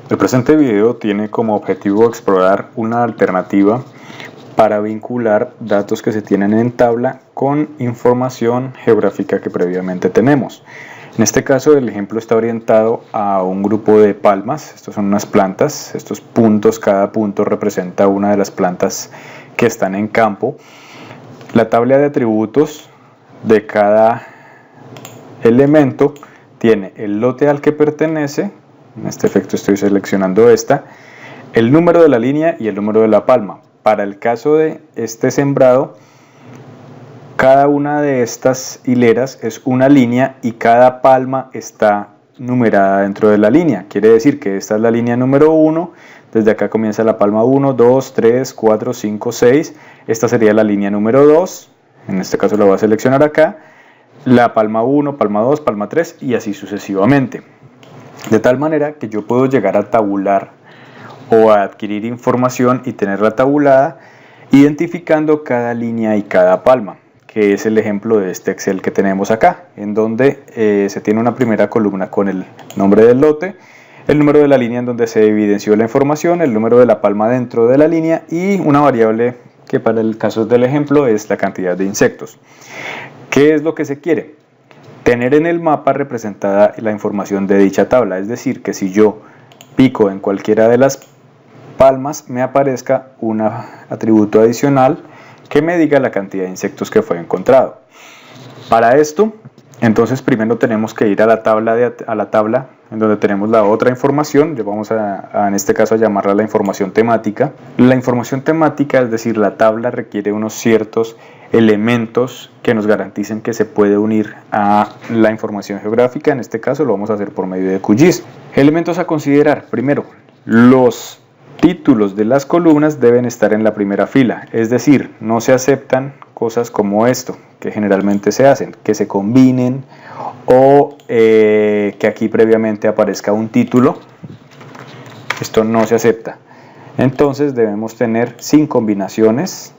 El presente video tiene como objetivo explorar una alternativa para vincular datos que se tienen en tabla con información geográfica que previamente tenemos. En este caso el ejemplo está orientado a un grupo de palmas. Estos son unas plantas, estos puntos, cada punto representa una de las plantas que están en campo. La tabla de atributos de cada elemento tiene el lote al que pertenece. En este efecto estoy seleccionando esta, el número de la línea y el número de la palma. Para el caso de este sembrado, cada una de estas hileras es una línea y cada palma está numerada dentro de la línea. Quiere decir que esta es la línea número 1, desde acá comienza la palma 1, 2, 3, 4, 5, 6. Esta sería la línea número 2, en este caso la voy a seleccionar acá, la palma 1, palma 2, palma 3 y así sucesivamente. De tal manera que yo puedo llegar a tabular o a adquirir información y tenerla tabulada identificando cada línea y cada palma, que es el ejemplo de este Excel que tenemos acá, en donde se tiene una primera columna con el nombre del lote, el número de la línea en donde se evidenció la información, el número de la palma dentro de la línea y una variable que para el caso del ejemplo es la cantidad de insectos. ¿Qué es lo que se quiere? Tener en el mapa representada la información de dicha tabla, es decir, que si yo pico en cualquiera de las palmas me aparezca un atributo adicional que me diga la cantidad de insectos que fue encontrado. Para esto, entonces primero tenemos que ir a la tabla en donde tenemos la otra información. Vamos en este caso a llamarla la información temática. La información temática, es decir, la tabla requiere unos ciertos elementos que nos garanticen que se puede unir a la información geográfica. En este caso lo vamos a hacer por medio de QGIS. Elementos a considerar. Primero, los títulos de las columnas deben estar en la primera fila, es decir, no se aceptan cosas como esto, que generalmente se hacen, que se combinen o que aquí previamente aparezca un título. Esto no se acepta. Entonces debemos tener sin combinaciones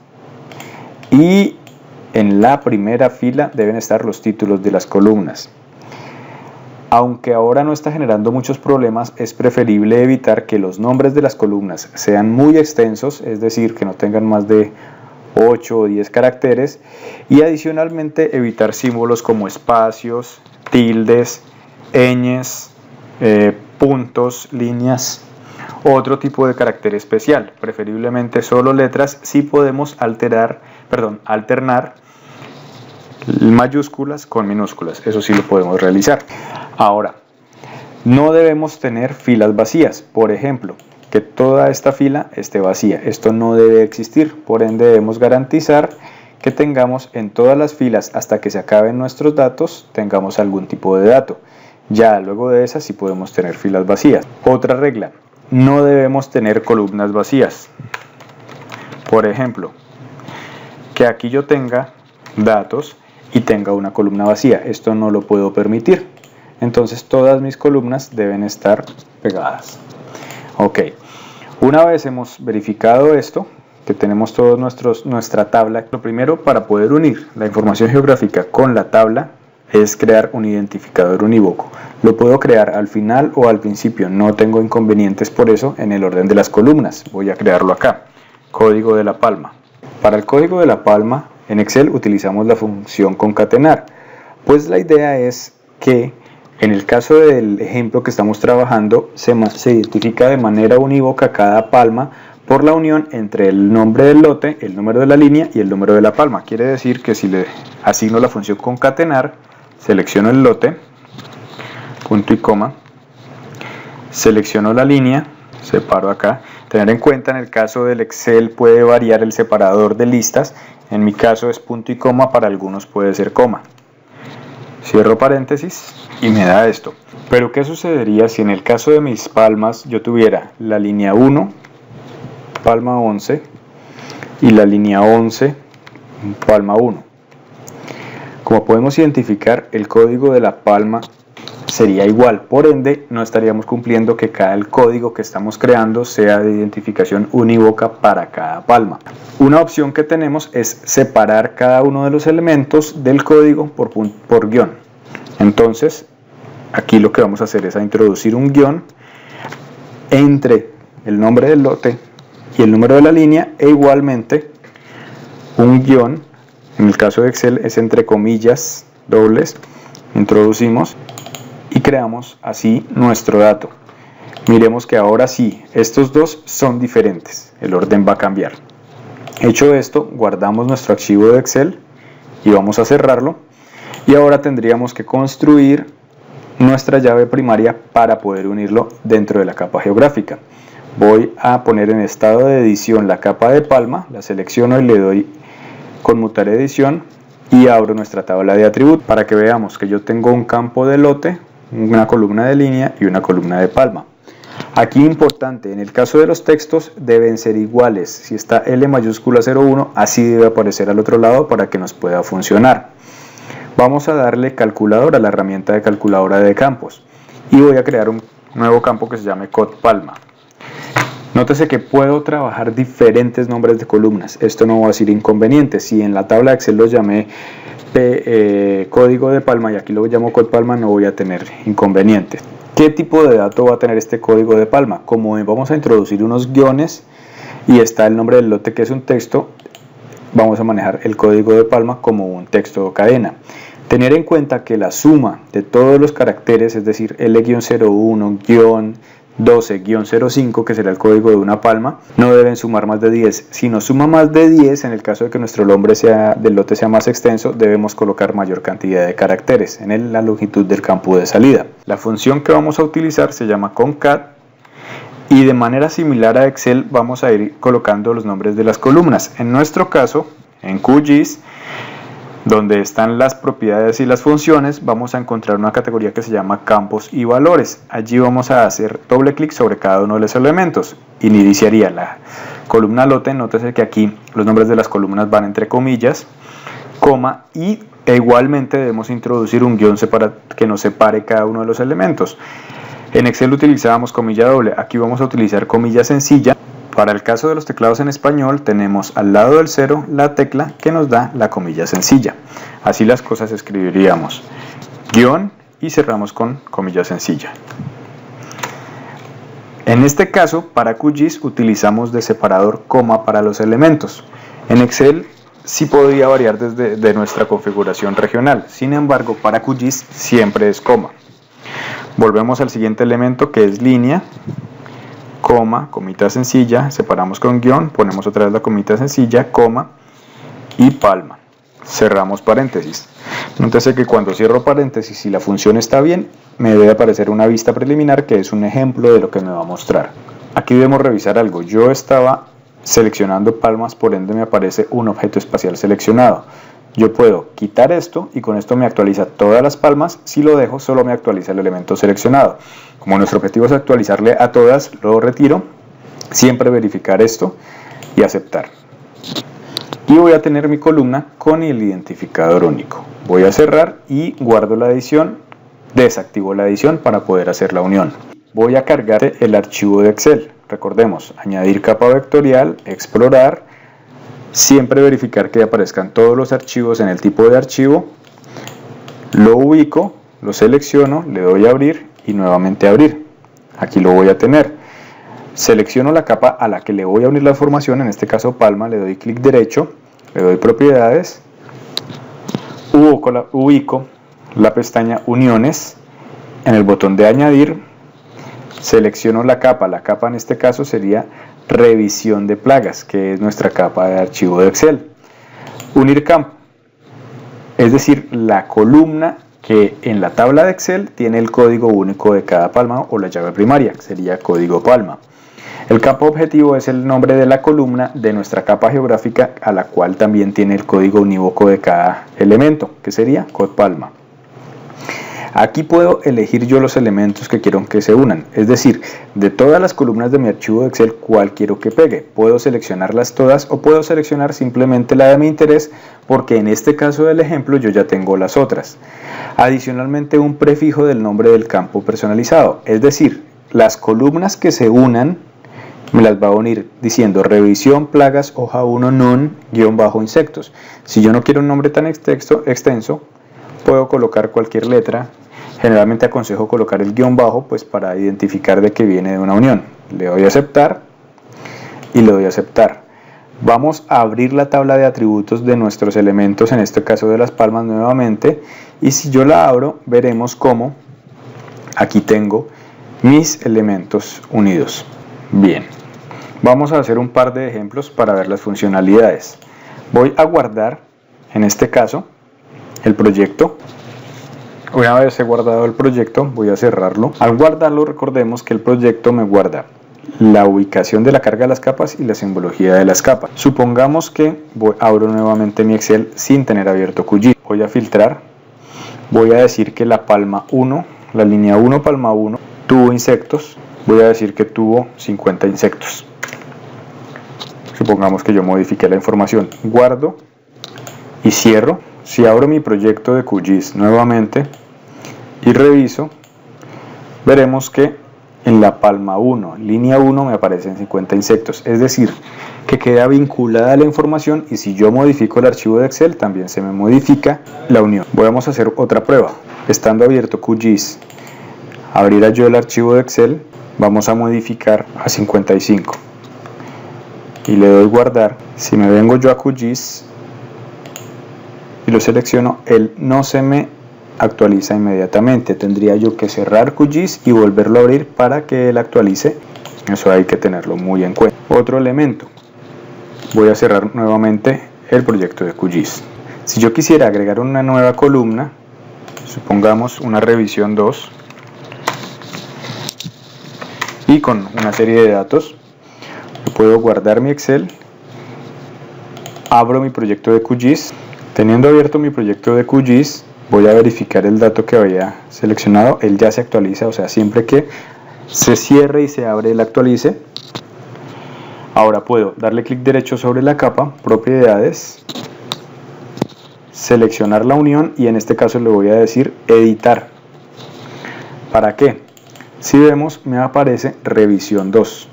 y en la primera fila deben estar los títulos de las columnas. Aunque ahora no está generando muchos problemas, es preferible evitar que los nombres de las columnas sean muy extensos, es decir, que no tengan más de 8 o 10 caracteres, y adicionalmente evitar símbolos como espacios, tildes, ñes, puntos, líneas o otro tipo de carácter especial. Preferiblemente solo letras, si podemos alternar mayúsculas con minúsculas, eso sí lo podemos realizar. Ahora, no debemos tener filas vacías, por ejemplo, que toda esta fila esté vacía. Esto no debe existir, por ende debemos garantizar que tengamos en todas las filas hasta que se acaben nuestros datos, tengamos algún tipo de dato. Ya luego de esas sí podemos tener filas vacías. Otra regla, no debemos tener columnas vacías. Por ejemplo, que aquí yo tenga datos y tenga una columna vacía, esto no lo puedo permitir. Entonces todas mis columnas deben estar pegadas. Ok, una vez hemos verificado esto, que tenemos todos nuestra tabla, lo primero para poder unir la información geográfica con la tabla es crear un identificador unívoco. Lo puedo crear al final o al principio, no tengo inconvenientes por eso en el orden de las columnas. Voy a crearlo acá, código de la palma. Para el código de la palma en Excel utilizamos la función concatenar, pues la idea es que en el caso del ejemplo que estamos trabajando se identifica de manera unívoca cada palma por la unión entre el nombre del lote, el número de la línea y el número de la palma. Quiere decir que si le asigno la función concatenar, selecciono el lote, punto y coma, selecciono la línea, separo acá. Tener en cuenta, en el caso del Excel puede variar el separador de listas. En mi caso es punto y coma, para algunos puede ser coma. Cierro paréntesis y me da esto. Pero ¿qué sucedería si en el caso de mis palmas yo tuviera la línea 1, palma 11, y la línea 11, palma 1? Como podemos identificar, el código de la palma sería igual, por ende no estaríamos cumpliendo que cada código que estamos creando sea de identificación unívoca para cada palma. Una opción que tenemos es separar cada uno de los elementos del código por guión. Entonces aquí lo que vamos a hacer es introducir un guión entre el nombre del lote y el número de la línea, e igualmente un guión, en el caso de Excel es entre comillas dobles, introducimos y creamos así nuestro dato. Miremos que ahora sí, estos dos son diferentes, el orden va a cambiar. Hecho esto, guardamos nuestro archivo de Excel y vamos a cerrarlo, y ahora tendríamos que construir nuestra llave primaria para poder unirlo dentro de la capa geográfica. Voy a poner en estado de edición la capa de Palma, la selecciono y le doy conmutar edición y abro nuestra tabla de atributos para que veamos que yo tengo un campo de lote, una columna de línea y una columna de Palma. Aquí importante, en el caso de los textos deben ser iguales. Si está L mayúscula 01, así debe aparecer al otro lado para que nos pueda funcionar. Vamos a darle calculador a la herramienta de calculadora de campos y voy a crear un nuevo campo que se llame Cod Palma. Nótese que puedo trabajar diferentes nombres de columnas. Esto no va a ser inconveniente. Si en la tabla de Excel lo llamé código de Palma y aquí lo llamo Cod Palma, no voy a tener inconvenientes. ¿Qué tipo de dato va a tener este código de Palma? Como vamos a introducir unos guiones y está el nombre del lote que es un texto, vamos a manejar el código de Palma como un texto o cadena. Tener en cuenta que la suma de todos los caracteres, es decir, L-01, 12-05, que será el código de una palma, no deben sumar más de 10. Si nos suma más de 10, en el caso de que nuestro nombre del lote sea más extenso, debemos colocar mayor cantidad de caracteres en la longitud del campo de salida. La función que vamos a utilizar se llama concat y de manera similar a Excel vamos a ir colocando los nombres de las columnas. En nuestro caso, en QGIS, donde están las propiedades y las funciones, vamos a encontrar una categoría que se llama campos y valores. Allí vamos a hacer doble clic sobre cada uno de los elementos. Iniciaría la columna lote. Nótese que aquí los nombres de las columnas van entre comillas, coma, e igualmente debemos introducir un guión que nos separe cada uno de los elementos. En Excel utilizábamos comilla doble, aquí vamos a utilizar comilla sencilla. Para el caso de los teclados en español tenemos al lado del 0 la tecla que nos da la comilla sencilla. Así las cosas escribiríamos guión y cerramos con comilla sencilla. En este caso, para QGIS utilizamos de separador coma para los elementos. En Excel sí podría variar desde nuestra configuración regional, sin embargo para QGIS siempre es coma. Volvemos al siguiente elemento que es línea, coma, comita sencilla, separamos con guión, ponemos otra vez la comita sencilla, coma y palma. Cerramos paréntesis. Nótese que cuando cierro paréntesis, si la función está bien, me debe aparecer una vista preliminar que es un ejemplo de lo que me va a mostrar. Aquí debemos revisar algo. Yo estaba seleccionando palmas, por ende me aparece un objeto espacial seleccionado. Yo puedo quitar esto y con esto me actualiza todas las palmas. Si lo dejo, solo me actualiza el elemento seleccionado. Como nuestro objetivo es actualizarle a todas, lo retiro. Siempre verificar esto y aceptar. Y voy a tener mi columna con el identificador único. Voy a cerrar y guardo la edición. Desactivo la edición para poder hacer la unión. Voy a cargar el archivo de Excel. Recordemos, añadir capa vectorial, explorar. Siempre verificar que aparezcan todos los archivos en el tipo de archivo. Lo ubico, lo selecciono, le doy a abrir y nuevamente abrir. Aquí lo voy a tener. Selecciono la capa a la que le voy a unir la información, en este caso Palma, le doy clic derecho, le doy propiedades, ubico la pestaña uniones, en el botón de añadir, selecciono la capa en este caso sería revisión de plagas, que es nuestra capa de archivo de Excel. Unir campo, es decir, la columna que en la tabla de Excel tiene el código único de cada palma o la llave primaria, que sería código palma. El campo objetivo es el nombre de la columna de nuestra capa geográfica, a la cual también tiene el código unívoco de cada elemento, que sería Cod Palma. Aquí puedo elegir yo los elementos que quiero que se unan, es decir, de todas las columnas de mi archivo de Excel, cuál quiero que pegue. Puedo seleccionarlas todas o puedo seleccionar simplemente la de mi interés, porque en este caso del ejemplo yo ya tengo las otras. Adicionalmente, un prefijo del nombre del campo personalizado, es decir, las columnas que se unan me las va a unir diciendo revisión plagas hoja 1 non-insectos. Si yo no quiero un nombre tan extenso, puedo colocar cualquier letra Generalmente aconsejo colocar el guión bajo pues para identificar de que viene de una unión. Le doy a aceptar y le doy a aceptar. Vamos a abrir la tabla de atributos de nuestros elementos, en este caso de las palmas nuevamente, y si yo la abro veremos cómo aquí tengo mis elementos unidos. Bien, vamos a hacer un par de ejemplos para ver las funcionalidades. Voy a guardar, en este caso, el proyecto. Una vez he guardado el proyecto, voy a cerrarlo. Al guardarlo, recordemos que el proyecto me guarda la ubicación de la carga de las capas y la simbología de las capas. Supongamos que abro nuevamente mi Excel sin tener abierto QGIS. Voy a filtrar, voy a decir que la palma 1, la línea 1, palma 1, tuvo insectos. Voy a decir que tuvo 50 insectos. Supongamos que yo modifiqué la información. Guardo y cierro. Si abro mi proyecto de QGIS nuevamente y reviso, veremos que en la palma 1, línea 1, me aparecen 50 insectos. Es decir, que queda vinculada la información y si yo modifico el archivo de Excel, también se me modifica la unión. Vamos a hacer otra prueba. Estando abierto QGIS, abrirá yo el archivo de Excel, vamos a modificar a 55. Y le doy guardar. Si me vengo yo a QGIS y lo selecciono, él no se me actualiza inmediatamente. Tendría yo que cerrar QGIS y volverlo a abrir para que él actualice. Eso hay que tenerlo muy en cuenta. Otro elemento. Voy a cerrar nuevamente el proyecto de QGIS. Si yo quisiera agregar una nueva columna, supongamos una revisión 2 y con una serie de datos, puedo guardar mi Excel, abro mi proyecto de QGIS. Teniendo abierto mi proyecto de QGIS, voy a verificar el dato que había seleccionado. Él ya se actualiza, o sea, siempre que se cierre y se abre, él actualice. Ahora puedo darle clic derecho sobre la capa, propiedades, seleccionar la unión y en este caso le voy a decir editar. ¿Para qué? Si vemos, me aparece revisión 2.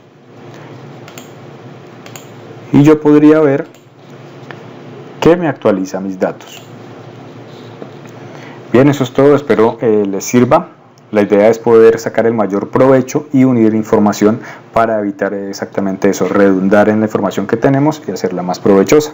Y yo podría ver que me actualiza mis datos. Bien, eso es todo, espero les sirva. La idea es poder sacar el mayor provecho y unir información para evitar exactamente eso, redundar en la información que tenemos y hacerla más provechosa.